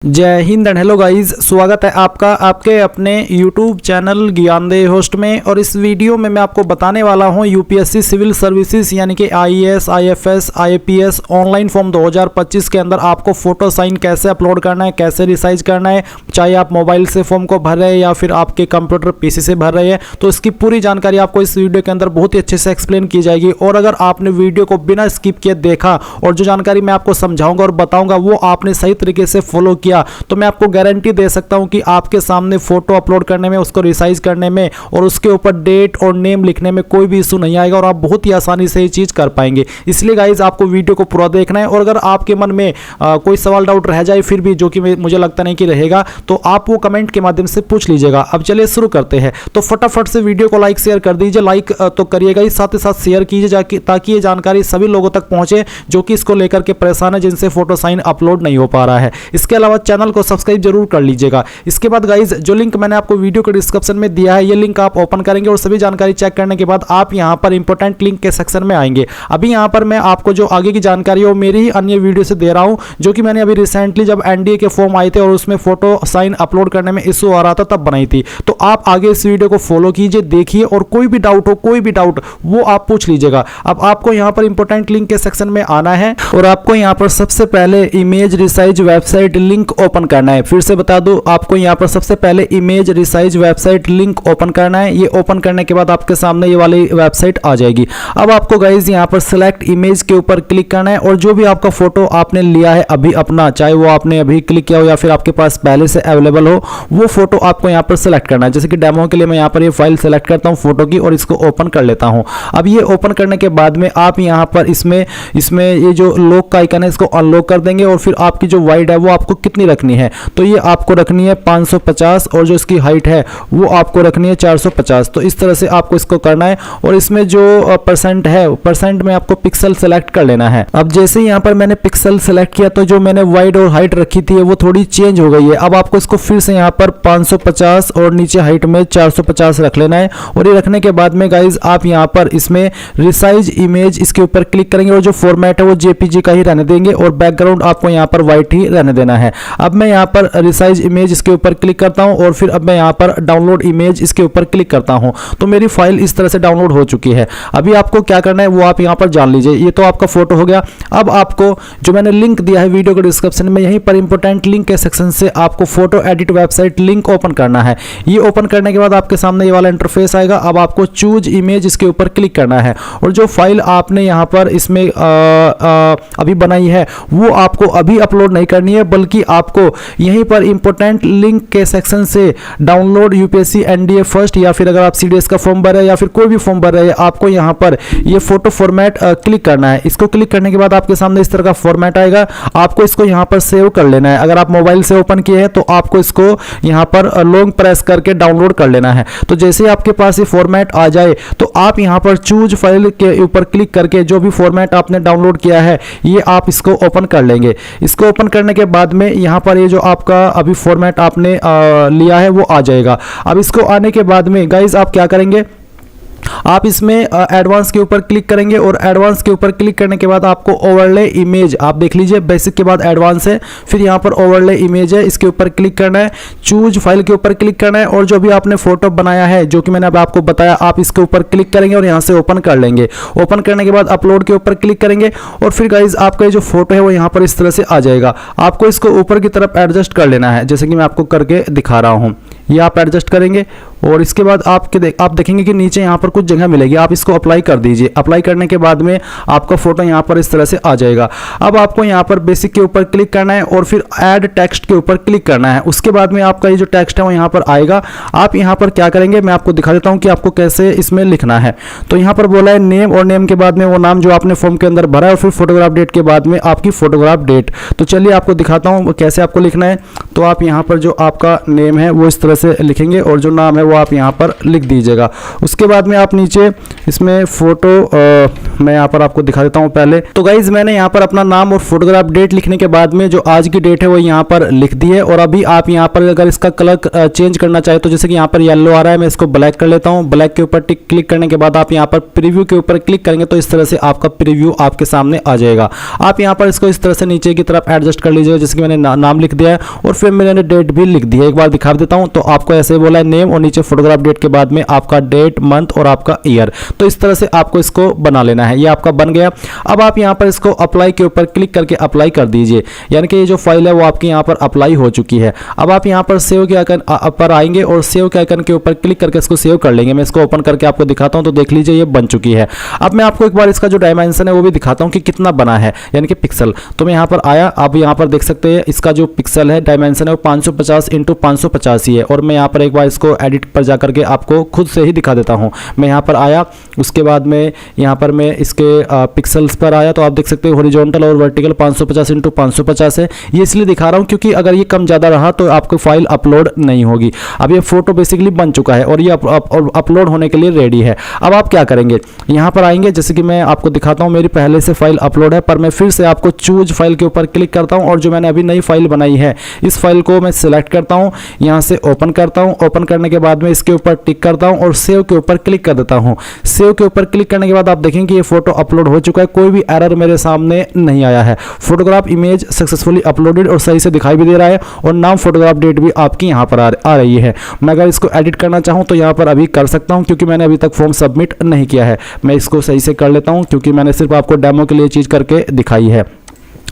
जय Hind and hello guys, स्वागत है आपका आपके अपने YouTube चैनल ज्ञानदेव होस्ट में। और इस वीडियो में मैं आपको बताने वाला हूं यूपीएससी सिविल सर्विसेज यानी कि IAS, IFS, IPS online form 2025 के अंदर आपको फोटो साइन कैसे अपलोड करना है, कैसे रिसाइज करना है, चाहे आप मोबाइल से फॉर्म को भर रहे हैं या फिर आपके कंप्यूटर पीसी से भर रहे हैं। तो इसकी पूरी जानकारी आपको इस वीडियो के अंदर बहुत ही अच्छे से एक्सप्लेन की जाएगी। और अगर आपने वीडियो को बिना स्किप किए देखा और जो जानकारी मैं आपको समझाऊंगा और बताऊंगा वो आपने सही तरीके से फॉलो किया तो मैं आपको गारंटी दे सकता हूं कि आपके सामने फोटो अपलोड करने में, उसको रिसाइज करने में और उसके ऊपर डेट और नेम लिखने में कोई भी इशू नहीं आएगा और आप बहुत ही आसानी से ये चीज कर पाएंगे। इसलिए गाइज आपको वीडियो को पूरा देखना है। और अगर आपके मन में कोई सवाल डाउट रह जाए फिर भी, जो कि मुझे लगता नहीं कि रहेगा, तो आप वो कमेंट के माध्यम से पूछ लीजिएगा। अब चलिए शुरू करते हैं। तो फटाफट से वीडियो को लाइक शेयर कर दीजिए। लाइक तो करिएगा ही, साथ ही साथ शेयर कीजिए ताकि ये जानकारी सभी लोगों तक पहुंचे जो कि इसको लेकर के परेशान है, जिनसे फोटो साइन अपलोड नहीं हो पा रहा है। इसके अलावा चैनल को सब्सक्राइब जरूर कर लीजिएगा। इसके बाद गाइज जो लिंक मैंने आपको वीडियो के डिस्क्रिप्शन में दिया है, ये लिंक आप ओपन करेंगे और सभी जानकारी चेक करने के बाद आप यहां पर इंपॉर्टेंट लिंक के सेक्शन में आएंगे। अभी यहां पर मैं आपको जो आगे की जानकारी है वो मेरी ही अन्य वीडियो से दे रहा हूं, जो कि मैंने अभी रिसेंटली जब एनडीए के फॉर्म आए थे और उसमें फोटो साइन अपलोड करने में इशू आ रहा था तब बनाई थी। तो आप आगे इस वीडियो को फॉलो कीजिए, देखिए और कोई भी डाउट वो आप पूछ लीजिएगा। अब आपको यहां पर इंपॉर्टेंट लिंक के सेक्शन में आना है और आपको यहां पर सबसे पहले image resize website link open करना है। फिर से बता दूं, आपको यहां पर सबसे पहले image resize website link open करना है। ये ओपन करने के बाद आपके सामने ये वाली वेबसाइट आ जाएगी। अब आपको गाइज यहां पर सिलेक्ट इमेज के ऊपर क्लिक करना है और जो भी आपका फोटो आपने लिया है अभी अपना, चाहे वो आपने अभी क्लिक किया हो या फिर आपके पास पहले से अवेलेबल हो, वो फोटो आपको यहां पर सिलेक्ट करना है। जैसे कि डेमो के लिए मैं यहां पर ये फाइल सेलेक्ट करता हूं फोटो की और इसको ओपन कर लेता हूं। अब ये ओपन करने के बाद में आप यहां पर इसमें ये जो लॉक का आइकन है इसको अनलॉक कर देंगे और फिर आपकी जो वाइड है वो आपको कितनी रखनी है, तो ये आपको रखनी है 550 और जो इसकी हाइट है वो आपको रखनी है 450। तो इस तरह से आपको इसको करना है और इसमें जो परसेंट है, परसेंट में आपको पिक्सल सेलेक्ट कर लेना है। अब जैसे यहाँ पर मैंने पिक्सल सेलेक्ट किया तो जो मैंने वाइड और हाइट रखी थी वो थोड़ी चेंज हो गई है। अब आपको इसको फिर से यहाँ पर 550 और नीचे हाइट में 450 रख लेना है। और ये रखने के बाद में गाइज आप यहाँ पर इसमें रिसाइज इमेज इसके ऊपर क्लिक करेंगे और जो फॉर्मेट है वो जेपीजी का ही रहने देंगे और बैकग्राउंड आपको यहाँ पर व्हाइट ही रहने देना है। अब मैं यहाँ पर रिसाइज इमेज इसके ऊपर क्लिक करता हूं और फिर अब मैं यहां पर डाउनलोड इमेज इसके ऊपर क्लिक करता हूं। तो मेरी फाइल इस तरह से डाउनलोड हो चुकी है। अभी आपको क्या करना है वो आप यहां पर जान लीजिए। ये तो आपका फोटो हो गया। अब आपको जो मैंने लिंक दिया है वीडियो के डिस्क्रिप्शन में, यहीं पर इंपॉर्टेंट लिंक के सेक्शन से आपको photo edit website link open करना है। ये ओपन करने के बाद आपके सामने ये वाला इंटरफेस आएगा। अब आपको चूज इमेज इसके ऊपर क्लिक करना है और जो फाइल आपने यहां पर इसमें अभी बनाई है वो आपको अभी अपलोड नहीं करनी है, बल्कि आपको यहीं पर इंपॉर्टेंट लिंक के सेक्शन से डाउनलोड यूपीएससी एनडीए फर्स्ट या फिर अगर आप सीडीएस का फॉर्म भर रहे हैं या फिर कोई भी फॉर्म भर रहे हैं, आपको यहां पर ये फोटो फॉर्मेट क्लिक करना है। इसको क्लिक करने के बाद आपके सामने इस तरह का फॉर्मेट आएगा। आपको इसको यहां पर सेव कर लेना है। अगर आप मोबाइल से ओपन किए हैं तो आपको इसको यहां पर लॉन्ग प्रेस करके डाउनलोड कर लेना है। तो जैसे ही आपके पास ये फॉर्मेट आ जाए तो आप यहां पर चूज फाइल के ऊपर क्लिक करके जो भी फॉर्मेट आपने डाउनलोड किया है ये आप इसको ओपन कर लेंगे। इसको ओपन करने के बाद में यहां पर ये जो आपका अभी फॉर्मेट आपने लिया है वो आ जाएगा। अब इसको आने के बाद में गाइज आप क्या करेंगे, आप इसमें एडवांस के ऊपर क्लिक करेंगे और एडवांस के ऊपर क्लिक करने के बाद आपको ओवरले इमेज, आप देख लीजिए बेसिक के बाद एडवांस है, फिर यहाँ पर ओवरले इमेज है, इसके ऊपर क्लिक करना है। चूज फाइल के ऊपर क्लिक करना है और जो भी आपने फोटो बनाया है जो कि मैंने अब आपको बताया, आप इसके ऊपर क्लिक करेंगे और यहाँ से ओपन कर लेंगे। ओपन करने के बाद अपलोड के ऊपर क्लिक करेंगे और फिर गाइज आपका जो फोटो है वो यहाँ पर इस तरह से आ जाएगा। आपको इसको ऊपर की तरफ एडजस्ट कर लेना है, जैसे कि मैं आपको करके दिखा रहा हूँ। ये आप एडजस्ट करेंगे और इसके बाद आप देखेंगे कि नीचे यहाँ पर कुछ जगह मिलेगी, आप इसको अप्लाई कर दीजिए। अप्लाई करने के बाद में आपका फोटो यहाँ पर इस तरह से आ जाएगा। अब आपको यहाँ पर बेसिक के ऊपर क्लिक करना है और फिर ऐड टेक्स्ट के ऊपर क्लिक करना है। उसके बाद में आपका ये जो टेक्स्ट है वो यहाँ पर आएगा। आप यहाँ पर क्या करेंगे मैं आपको दिखा देता हूँ कि आपको कैसे इसमें लिखना है। तो यहाँ पर बोला है नेम और नेम के बाद में वो नाम जो आपने फॉर्म के अंदर भरा है और फिर फोटोग्राफ डेट के बाद में आपकी फोटोग्राफ डेट। तो चलिए आपको दिखाता हूँ कैसे आपको लिखना है। तो आप यहाँ पर जो आपका नेम है वो इस तरह से लिखेंगे और जो नाम है वो आप यहाँ पर लिख दीजिएगा। उसके बाद में आप नीचे इसमें फ़ोटो मैं यहाँ पर आपको दिखा देता हूँ पहले। तो गाइज़ मैंने यहाँ पर अपना नाम और फोटोग्राफ डेट लिखने के बाद में जो आज की डेट है वो यहाँ पर लिख दी है। और अभी आप यहाँ पर अगर इसका कलर चेंज करना चाहे तो जैसे कि यहाँ पर येलो आ रहा है, मैं इसको ब्लैक कर लेता हूँ। ब्लैक के ऊपर क्लिक करने के बाद आप यहाँ पर प्रीव्यू के ऊपर क्लिक करेंगे तो इस तरह से आपका प्रीव्यू आपके सामने आ जाएगा। आप यहाँ पर इसको इस तरह से नीचे की तरफ एडजस्ट कर लीजिएगा, जैसे कि मैंने नाम लिख दिया है और फिर मैंने डेट भी लिख दी है। एक बार दिखा देता हूँ। तो आपको ऐसे बोला है नेम और नीचे फोटोग्राफ डेट के बाद में आपका डेट, मंथ और आपका ईयर। तो इस तरह से आपको इसको बना लेना है। ये आपका बन गया। अब आप यहाँ पर इसको अप्लाई के ऊपर क्लिक करके अप्लाई कर दीजिए, यानी कि ये जो फाइल है वो आपकी यहाँ पर अप्लाई हो चुकी है। अब आप यहाँ पर सेव के आइकन पर आएंगे और सेव के आइकन के ऊपर क्लिक करके इसको सेव कर लेंगे। मैं इसको ओपन करके आपको दिखाता हूँ। तो देख लीजिए ये बन चुकी है। अब मैं आपको एक बार इसका जो डायमेंशन है वो भी दिखाता हूँ कि कितना बना है, यानी कि पिक्सल। तो मैं यहाँ पर आया, आप यहाँ पर देख सकते हैं इसका जो पिक्सल है डायमेंशन है वो 550 × 550 ही है। और मैं यहाँ पर एक बार इसको एडिट पर जा करके आपको खुद से ही दिखा देता हूँ। मैं यहाँ पर आया, उसके बाद में यहाँ पर मैं इसके पिक्सल्स पर आया तो आप देख सकते हैं हॉरिजॉन्टल और वर्टिकल 550 × 550 है। ये इसलिए दिखा रहा हूँ क्योंकि अगर ये कम ज़्यादा रहा तो आपको फाइल अपलोड नहीं होगी। अब ये फोटो बेसिकली बन चुका है और ये अपलोड होने के लिए रेडी है। अब आप क्या करेंगे, यहाँ पर आएंगे, जैसे कि मैं आपको दिखाता हूँ मेरी पहले से फाइल अपलोड है, पर मैं फिर से आपको चूज फाइल के ऊपर क्लिक करता हूँ और जो मैंने अभी नई फाइल बनाई है इस फाइल को मैं सिलेक्ट करता हूँ, यहाँ से ओपन करता हूँ। ओपन करने के बाद में इसके ऊपर टिक करता हूँ और सेव के ऊपर क्लिक कर देता हूँ। सेव के ऊपर क्लिक करने के बाद आप देखेंगे ये फोटो अपलोड हो चुका है, कोई भी एरर मेरे सामने नहीं आया है। फोटोग्राफ इमेज सक्सेसफुली अपलोडेड और सही से दिखाई भी दे रहा है और नाम फोटोग्राफ डेट भी आपकी यहाँ पर आ रही है। मैं अगर इसको एडिट करना चाहूँ तो यहाँ पर अभी कर सकता हूँ क्योंकि मैंने अभी तक फॉर्म सबमिट नहीं किया है। मैं इसको सही से कर लेता हूँ क्योंकि मैंने सिर्फ आपको डेमो के लिए चीज़ करके दिखाई है।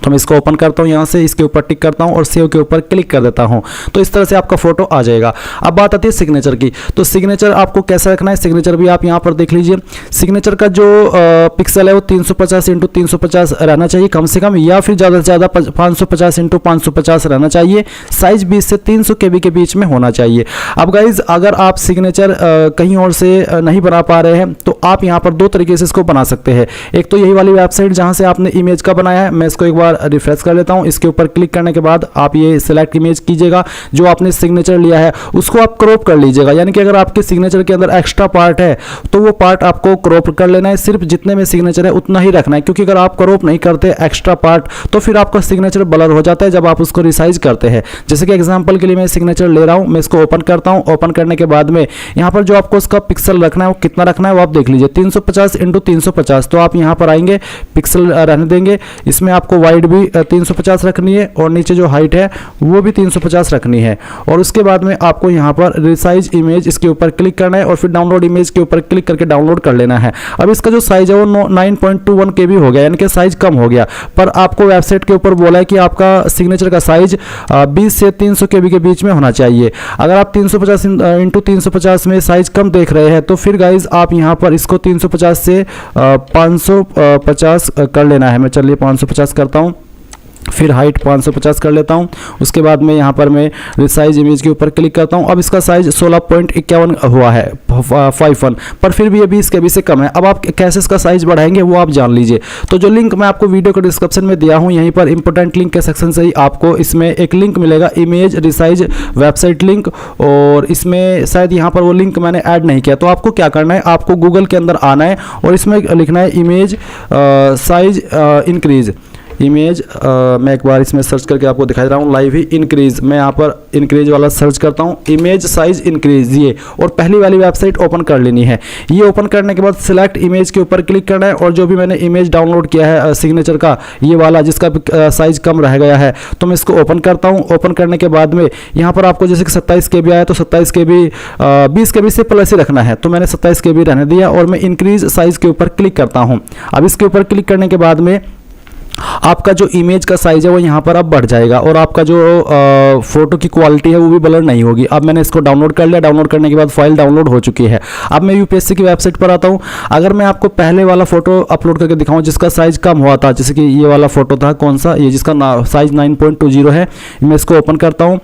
तो मैं इसको ओपन करता हूँ, यहाँ से इसके ऊपर टिक करता हूँ और सेव के ऊपर क्लिक कर देता हूँ। तो इस तरह से आपका फोटो आ जाएगा। अब बात आती है सिग्नेचर की। तो सिग्नेचर आपको कैसा रखना है, सिग्नेचर भी आप यहाँ पर देख लीजिए। सिग्नेचर का जो पिक्सल है वो 350 × 350 रहना चाहिए कम से कम, या फिर ज़्यादा से ज़्यादा 550 × 550 रहना चाहिए। साइज 20 से 300 KB के बीच में होना चाहिए। अब गाइज अगर आप सिग्नेचर कहीं और से नहीं बना पा रहे हैं तो आप यहाँ पर दो तरीके से इसको बना सकते हैं। एक तो यही वाली वेबसाइट जहाँ से आपने इमेज का बनाया है, मैं इसको एक बार रिफ्रेश कर लेता हूं। इसके ऊपर क्लिक करने के बाद आप ये सिलेक्ट इमेज कीजिएगा, जो आपने सिग्नेचर लिया है उसको आप क्रॉप कर लीजिएगा। यानी कि अगर आपके सिग्नेचर के अंदर एक्स्ट्रा पार्ट है तो वो पार्ट आपको क्रॉप कर लेना है, सिर्फ जितने में सिग्नेचर है उतना ही रखना है, क्योंकि अगर आप क्रॉप नहीं करते एक्स्ट्रा पार्ट तो फिर आपका सिग्नेचर ब्लर हो जाता है जब आप उसको रिसाइज करते हैं। जैसे कि एग्जांपल के लिए मैं सिग्नेचर ले रहा हूं, मैं इसको ओपन करता हूं। ओपन करने के बाद में यहाँ पर जो आपको उसका पिक्सल रखना है वो कितना रखना है वो आप देख लीजिए, 350 × 350। तो आप यहाँ पर आएंगे, पिक्सल रहने देंगे, इसमें आपको वाइड भी 350 रखनी है और नीचे जो हाइट है वो भी 350 रखनी है। और उसके बाद में आपको यहाँ पर रिसाइज इमेज इसके ऊपर क्लिक करना है और फिर डाउनलोड इमेज के ऊपर क्लिक करके डाउनलोड कर लेना है। अब इसका जो साइज है वो 9.21 KB हो गया, यानी कि साइज कम हो गया, पर आपको वेबसाइट के ऊपर बोला है कि आपका सिग्नेचर का साइज 20 से 300 KB के बीच में होना चाहिए। अगर आप 350 × 350 में साइज कम देख रहे हैं तो फिर गाइज आप यहाँ पर इसको 350 से 550 कर लेना है। मैं चलिए 550 करता हूँ, फिर हाइट 550 कर लेता हूं। उसके बाद में यहाँ पर मैं रिसाइज इमेज के ऊपर क्लिक करता हूं। अब इसका साइज 16.51 हुआ है 51, पर फिर भी ये 20 KB से कम है। अब आप कैसे इसका साइज बढ़ाएंगे वो आप जान लीजिए। तो जो लिंक मैं आपको वीडियो के डिस्क्रिप्शन में दिया हूं, यहीं पर इंपॉर्टेंट लिंक के सेक्शन से ही आपको इसमें एक लिंक मिलेगा, इमेज रिसाइज वेबसाइट लिंक, और इसमें शायद यहाँ पर वो लिंक मैंने ऐड नहीं किया। तो आपको क्या करना है, आपको गूगल के अंदर आना है और इसमें लिखना है इमेज साइज इंक्रीज इमेज। मैं एक बार इसमें सर्च करके आपको दिखा रहा हूँ लाइव ही इंक्रीज। मैं यहाँ पर इंक्रीज वाला सर्च करता हूँ, इमेज साइज इंक्रीज ये, और पहली वाली वेबसाइट ओपन कर लेनी है। ये ओपन करने के बाद सिलेक्ट इमेज के ऊपर क्लिक करना है और जो भी मैंने इमेज डाउनलोड किया है सिग्नेचर का, ये वाला जिसका साइज कम रह गया है, तो मैं इसको ओपन करता हूँ। ओपन करने के बाद में यहाँ पर आपको जैसे कि 27 KB आया तो 27 KB 20 KB से प्लस ही रखना है, तो मैंने 27 KB रहने दिया और मैं इंक्रीज साइज के ऊपर क्लिक करता हूँ। अब इसके ऊपर क्लिक करने के बाद में आपका जो इमेज का साइज है वो यहाँ पर अब बढ़ जाएगा और आपका जो फोटो की क्वालिटी है वो भी ब्लर नहीं होगी। अब मैंने इसको डाउनलोड कर लिया, डाउनलोड करने के बाद फाइल डाउनलोड हो चुकी है। अब मैं यूपीएससी की वेबसाइट पर आता हूँ। अगर मैं आपको पहले वाला फोटो अपलोड करके दिखाऊं जिसका साइज कम हुआ था, जैसे कि ये वाला फोटो था, कौन सा, ये जिसका साइज 9.20 है, मैं इसको ओपन करता हूँ,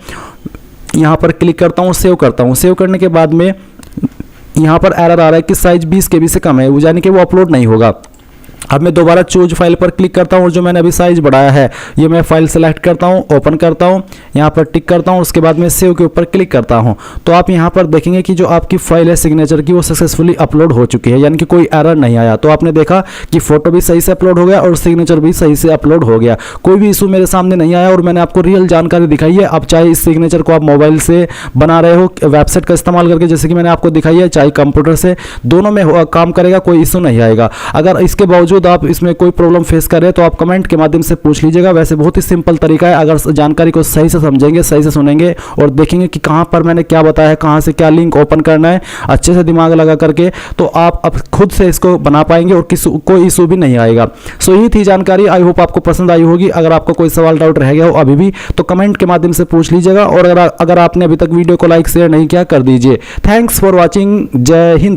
यहाँ पर क्लिक करता हूँ, सेव करता हूँ। सेव करने के बाद में यहाँ पर एरर आ रहा है कि साइज 20 KB से कम है, यानी कि वो अपलोड नहीं होगा। अब मैं दोबारा चूज फाइल पर क्लिक करता हूँ, जो मैंने अभी साइज बढ़ाया है ये मैं फाइल सेलेक्ट करता हूँ, ओपन करता हूँ, यहाँ पर टिक करता हूँ, उसके बाद मैं सेव के ऊपर क्लिक करता हूँ। तो आप यहाँ पर देखेंगे कि जो आपकी फाइल है सिग्नेचर की वो सक्सेसफुली अपलोड हो चुकी है, यानी कि कोई एरर नहीं आया। तो आपने देखा कि फोटो भी सही से अपलोड हो गया और सिग्नेचर भी सही से अपलोड हो गया, कोई भी इशू मेरे सामने नहीं आया और मैंने आपको रियल जानकारी दिखाई है। अब चाहे इस सिग्नेचर को आप मोबाइल से बना रहे हो, वेबसाइट का इस्तेमाल करके, जैसे कि मैंने आपको दिखाई है, चाहे कंप्यूटर से, दोनों में काम करेगा, कोई इशू नहीं आएगा। अगर इसके बावजूद आप इसमें कोई प्रॉब्लम फेस कर रहे हैं तो आप कमेंट के माध्यम से पूछ लीजिएगा। वैसे बहुत ही सिंपल तरीका है, अगर जानकारी को सही से समझेंगे, सही से सुनेंगे और देखेंगे कि कहां पर मैंने क्या बताया है, कहां से क्या लिंक ओपन करना है, अच्छे से दिमाग लगा करके, तो आप अब खुद से इसको बना पाएंगे और कोई इशू भी नहीं आएगा। सो यही थी जानकारी, आई होप आपको पसंद आई होगी। अगर आपका कोई सवाल डाउट रह गया हो अभी भी तो कमेंट के माध्यम से पूछ लीजिएगा और अगर आपने अभी तक वीडियो को लाइक शेयर नहीं किया कर दीजिए। Thanks for watching. जय हिंद।